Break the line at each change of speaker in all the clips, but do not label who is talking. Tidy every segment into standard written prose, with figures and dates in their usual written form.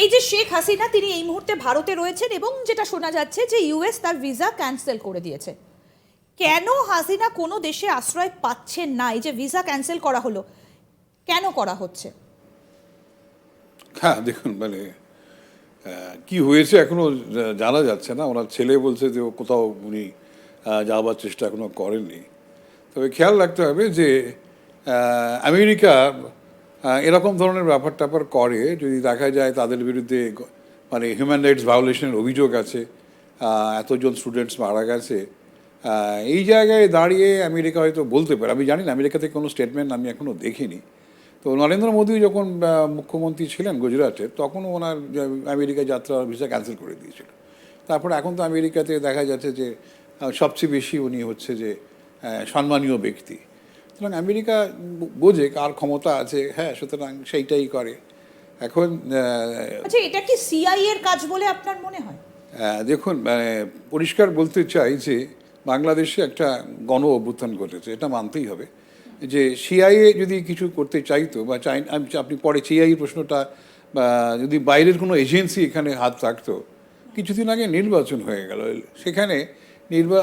এই যে শেখ হাসিনা তিনি এই মুহূর্তে ভারতে রয়েছেন এবং যেটা শোনা যাচ্ছে যে ইউএস তার ভিসা ক্যান্সেল করে দিয়েছে, কেন হাসিনা কোনো দেশে আশ্রয় পাচ্ছেন না? এই যে ভিসা ক্যান্সেল করা হলো, কেন করা হচ্ছে?
হ্যাঁ দেখুন, মানে কি হয়েছে এখনো জানা যাচ্ছে না। ওনার ছেলে বলছে যে কোথাও উনি যাওয়ার চেষ্টা এখনো করেননি। তবে খেয়াল রাখতে হবে যে আমেরিকা এরকম ধরনের ব্যাপার ট্যাপার করে যদি দেখা যায় তাদের বিরুদ্ধে মানে হিউম্যান রাইটস ভায়োলেশনের অভিযোগ আছে, এতজন স্টুডেন্টস মারা গেছে, এই জায়গায় দাঁড়িয়ে আমেরিকা হয়তো বলতে পারে। আমি জানি না, আমেরিকা থেকে কোনো স্টেটমেন্ট আমি এখনও দেখিনি। তো নরেন্দ্র মোদী যখন মুখ্যমন্ত্রী ছিলেন গুজরাটের, তখনও ওনার আমেরিকা যাত্রা ভিসা ক্যান্সেল করে দিয়েছিল। তারপর এখন তো আমেরিকাতে দেখা যাচ্ছে যে সবচেয়ে বেশি উনি হচ্ছে যে সম্মানীয় ব্যক্তি। সুতরাং আমেরিকা বোঝে কার ক্ষমতা আছে, হ্যাঁ, সুতরাং সেইটাই করে। এখন
আচ্ছা, এটা কি সিআই এর কাজ বলে আপনার মনে হয়?
দেখুন, পরিষ্কার বলতে চাই যে বাংলাদেশে একটা গণ অভ্যুত্থান ঘটেছে, এটা মানতেই হবে। যে সিআইএ যদি কিছু করতে চাইতো বা আপনি পরে সিআইএ প্রশ্নটা, বা যদি বাইরের কোনো এজেন্সি এখানে হাত রাখতো, কিছুদিন আগে নির্বাচন হয়ে গেল, সেখানে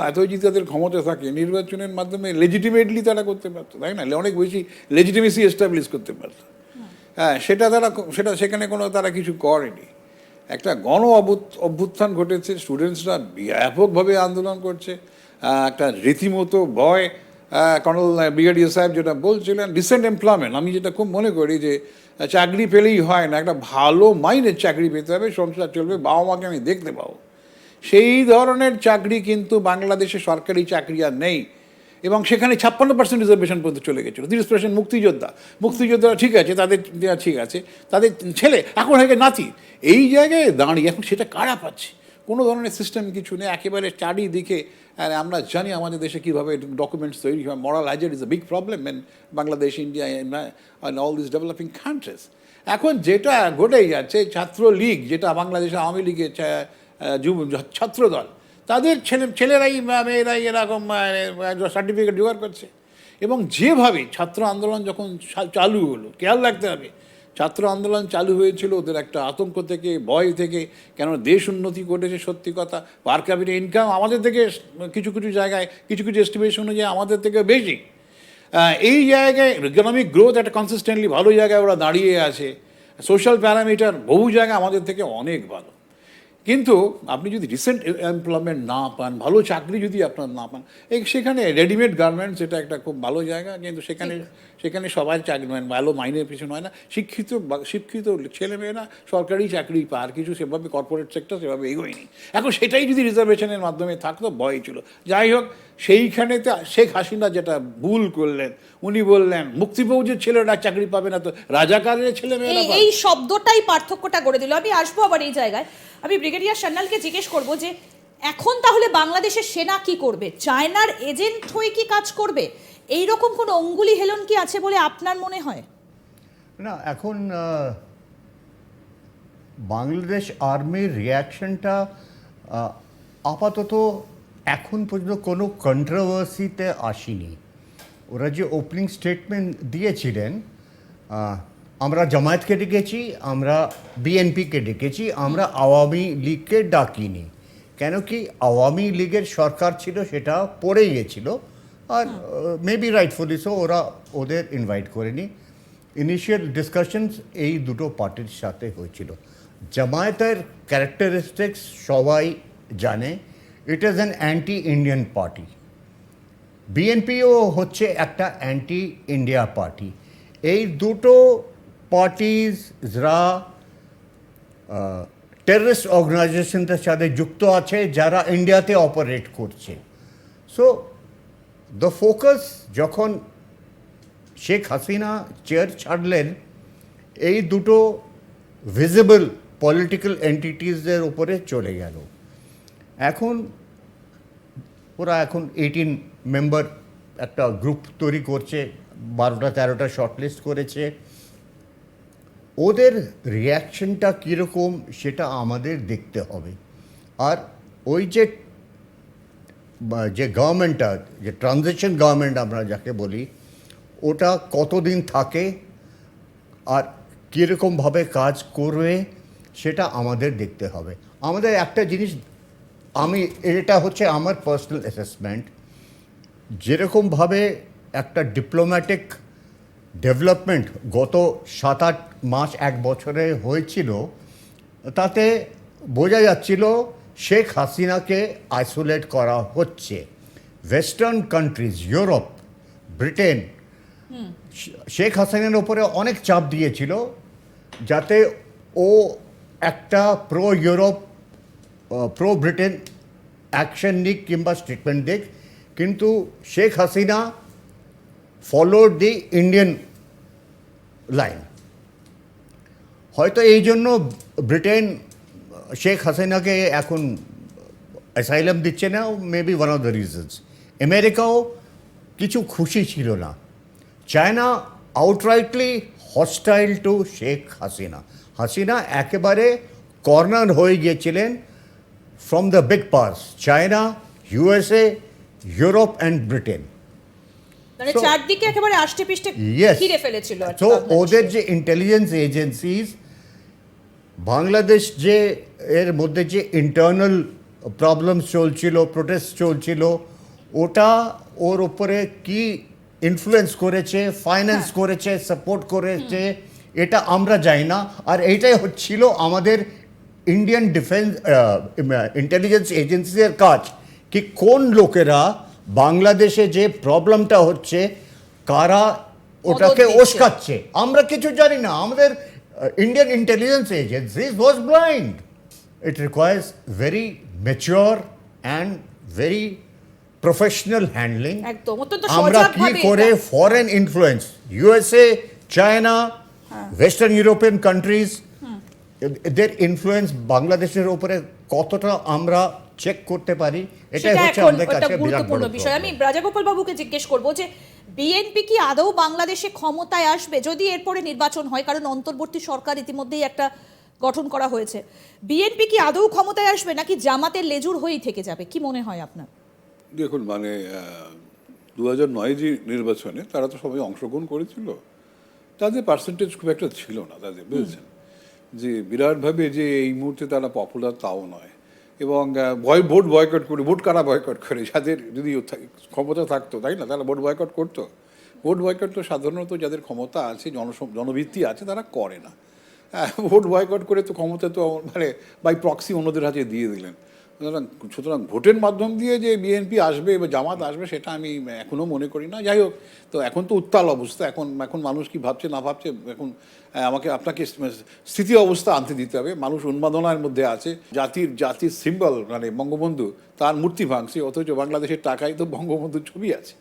এতই যদি তাদের ক্ষমতা থাকে, নির্বাচনের মাধ্যমে লেজিটিমেটলি তারা করতে পারতো, তাই না? অনেক বেশি লেজিটিমেসি এস্টাবলিশ করতে পারতো। হ্যাঁ, সেখানে কোনো তারা কিছু করেনি। একটা গণ অভ্যুত্থান ঘটেছে, স্টুডেন্টসরা ব্যাপকভাবে আন্দোলন করছে, একটা রীতিমতো ভয়। কর্নেল ব্রিগেডিয়ার সাহেব যেটা বলছিলেন, ডিসেন্ট এমপ্লয়মেন্ট, আমি যেটা খুব মনে করি যে চাকরি পেলেই হয় না, একটা ভালো মাইনের চাকরি পেতে হবে, সংসার চলবে, বাবা মাকে আমি দেখতে পাবো। সেই ধরনের চাকরি কিন্তু বাংলাদেশে সরকারি চাকরি আর নেই। এবং সেখানে 56% রিজার্ভেশন পর্যন্ত চলে গেছিলো। 30% মুক্তিযোদ্ধারা ঠিক আছে, তাদের ঠিক আছে, তাদের ছেলে এখন হয়ে গেছে নাতি। এই জায়গায় দাঁড়িয়ে এখন সেটা কারা পাচ্ছে? কোনো ধরনের সিস্টেম কিছু নেই, একেবারে চারিদিকে। আর আমরা জানি আমাদের দেশে কীভাবে ডকুমেন্টস তৈরি হয়। Moral hazard is a big problem in Bangladesh, India, and all this developing countries. এখন যেটা ঘটেই যাচ্ছে, ছাত্রলীগ, যেটা বাংলাদেশের আওয়ামী লীগের ছাত্রদল, তাদের ছেলেরাই মেয়েরাই এরকম সার্টিফিকেট জোগাড় করছে। এবং যেভাবে ছাত্র আন্দোলন যখন চালু হলো, খেয়াল রাখতে হবে, ছাত্র আন্দোলন চালু হয়েছিল ওদের একটা আতঙ্ক থেকে, ভয় থেকে। কেন দেশ উন্নতি ঘটেছে, সত্যি কথা, পার ক্যাপিটা ইনকাম আমাদের থেকে কিছু কিছু জায়গায়, কিছু কিছু এস্টিমেশন অনুযায়ী আমাদের থেকে বেশি। এই জায়গায় ইকোনমিক গ্রোথ একটা কনসিস্টেন্টলি ভালো জায়গায় ওরা দাঁড়িয়ে আছে। সোশ্যাল প্যারামিটার বহু জায়গায় আমাদের থেকে অনেক ভালো। কিন্তু আপনি যদি রিসেন্ট এমপ্লয়মেন্ট না পান, ভালো চাকরি যদি আপনার না পান, সেখানে রেডিমেড গার্মেন্টস এটা একটা খুব ভালো জায়গা, কিন্তু সেখানে সবাই চাকরি ভালো মাইনের পিছনে হয় না। শিক্ষিত ছেলেমেয়েরা সরকারি চাকরি পায়, আর কিছু সেভাবে কর্পোরেট সেক্টর সেভাবে এগোয়নি। এখন সেটাই যদি রিজার্ভেশনের মাধ্যমে থাকতো, ভয় ছিল। যাই হোক, সেইখানেতে শেখ হাসিনা যেটা ভুল করলেন, উনি বললেন মুক্তিফৌজের ছেলেরা চাকরি পাবে না, তো রাজাকারের ছেলেমেয়েরা।
এই শব্দটাই পার্থক্যটা করে দিল। আমি আসবো আবার এই জায়গায়। আমি ব্রিগেডিয়ার সান্যালকে জিজ্ঞেস করব যে এখন তাহলে বাংলাদেশের সেনা কি করবে? চায়নার এজেন্ট হয়ে কি কাজ করবে? এই রকম কোনো অঙ্গুলি হেলন কি আছে বলে আপনার মনে হয়?
না, এখন বাংলাদেশ আর্মির রিয়াকশনটা আপাতত এখন পর্যন্ত কোনো কন্ট্রোভার্সিতে আসেনি। ওরা যে ওপেনিং স্টেটমেন্ট দিয়েছিলেন, আমরা জামায়াতকে ডেকেছি, আমরা বিএনপিকে ডেকেছি, আমরা আওয়ামী লীগকে ডাকিনি। কেন কি আওয়ামী লীগের সরকার ছিল, সেটা পড়ে গিয়েছিল, আর মেবি রাইটফুলি সো ওরা ওদের ইনভাইট করেনি। ইনিশিয়াল ডিসকাশনস এই দুটো পার্টির সাথে হয়েছিল। জামায়াতের ক্যারেক্টারিস্টিক্স সবাই জানে, it is an anti Indian party. বিএনপিও হচ্ছে একটা অ্যান্টি ইন্ডিয়া পার্টি। এই দুটো পার্টিজরা টেররিস্ট অর্গানাইজেশনদের সাথে যুক্ত আছে, যারা ইন্ডিয়াতে অপারেট করছে। সো দ্য ফোকাস যখন শেখ হাসিনা চেয়ার ছাড়লেন, এই দুটো ভিজিবল পলিটিক্যাল এন্টিটিসদের উপরে চলে গেল। এখন ওরা 18 মেম্বার একটা গ্রুপ তৈরি করছে, 12-13টা শর্টলিস্ট করেছে। ওদের রিয়াকশনটা কীরকম সেটা আমাদের দেখতে হবে। আর ওই যে গভর্নমেন্টটা, যে ট্রানজিশন গভর্নমেন্ট আমরা যাকে বলি, ওটা কতদিন থাকে আর কীরকমভাবে কাজ করবে, সেটা আমাদের দেখতে হবে। আমাদের একটা জিনিস, এটা হচ্ছে আমার পার্সোনাল অ্যাসেসমেন্ট, যেরকমভাবে একটা ডিপ্লোম্যাটিক ডেভেলপমেন্ট গত 7-8 মাস 1 বছরে হয়েছিল, তাতে বোঝা যাচ্ছিল শেখ হাসিনাকে আইসোলেট করা হচ্ছে। Western countries, Europe, Britain Sheikh হাসিনার ওপরে অনেক চাপ দিয়েছিল যাতে ও একটা pro Europe pro Britain action নিক কিংবা স্টেটমেন্ট দিক, কিন্তু Sheikh Hasina followed the Indian line. হয়তো এই জন্য ব্রিটেন শেখ হাসিনাকে এখন অ্যাসাইলাম দিচ্ছে না, maybe one of the reasons. আমেরিকাও কিছু খুশি ছিল না। China outrightly hostile to Sheikh Hasina. Hasina একেবারে কর্নার হয়ে গিয়েছিলেন from the big powers, China, USA, Europe and Britain.
মানে
So-
চারদিকে একেবারে আষ্টে পিষ্টে
Yes.
ঘিরে ফেলেছিল আর কি
তো
বাংলাদেশকে।
ওদের যে ইন্টেলিজেন্স এজেন্সিজ, বাংলাদেশ যে এর মধ্যে যে ইন্টারনাল প্রবলেম চলছিল, প্রোটেস্ট চলছিল, ওটা ওর উপরে কি ইনফ্লুয়েন্স করেছে, ফাইন্যান্স করেছে, সাপোর্ট করেছে, এটা আমরা জানি না। আর এইটাই হচ্ছিল আমাদের ইন্ডিয়ান ডিফেন্স ইন্টেলিজেন্স এজেন্সির কাজ, কি কোন লোকেরা বাংলাদেশে যে প্রবলেমটা হচ্ছে কারা ওটাকে
দিচ্ছে।
উস্কাচ্ছে, আমরা কিছু জানি না। আমাদের Indian intelligence agencies was blind. It requires very mature and very professional handling.
একদম অত্যন্ত
আমরা
সজাগ
কি
ভাবে
করে foreign influence, USA, China, western European countries, এদের ইনফ্লুয়েন্স বাংলাদেশের উপরে কতটা আমরা চেক করতে পারি, এটাই
সেটা
হচ্ছে
এখন
আমাদের
একটা
কাছে বিরাট
গুরুত্বপূর্ণ
বড়
বিষয়। আমি রাজাগোপাল বাবুকে জিজ্ঞেস করব যে বিএনপি কি আদৌ বাংলাদেশে ক্ষমতায় আসবে যদি এরপরে নির্বাচন হয়? কারণ অন্তর্বর্তী সরকার ইতিমধ্যেই একটা গঠন করা হয়েছে। বিএনপি কি আদৌ ক্ষমতায় আসবে নাকি জামাতের লেজুর হয়েই থেকে যাবে? কি মনে হয় আপনার?
দেখুন, মানে 2009 যে নির্বাচনে তারা তো সবাই অংশগ্রহণ করেছিল, তাদের পার্সেন্টেজ খুব একটা ছিল না তাদের, বুঝেছেন, যে বিরাটভাবে যে এই মুহূর্তে তারা পপুলার তাও নয়। এবং ভোট বয়কট করে, ভোট কারা বয়কট করে? যাদের যদি ক্ষমতা থাকতো, তাই না, তারা ভোট বয়কট করতো। ভোট বয়কট তো সাধারণত যাদের ক্ষমতা আছে, জনভিত্তি আছে, তারা করে না। ভোট বয়কট করে তো ক্ষমতা তো মানে বাই প্রক্সি অন্যদের হাতে দিয়ে দিলেন। সুতরাং ভোটের মাধ্যম দিয়ে যে বিএনপি আসবে বা জামাত আসবে সেটা আমি এখনও মনে করি না। যাই হোক, তো এখন তো উত্তাল অবস্থা, এখন মানুষ কি ভাবছে না ভাবছে, এখন আপনাকে স্থিতি অবস্থা আনতে দিতে হবে। মানুষ উন্মাদনার মধ্যে আছে। জাতির সিম্বল মানে বঙ্গবন্ধু, তার মূর্তি ভাঙছে, অথচ বাংলাদেশের টাকায় তো বঙ্গবন্ধুর ছবি আছে।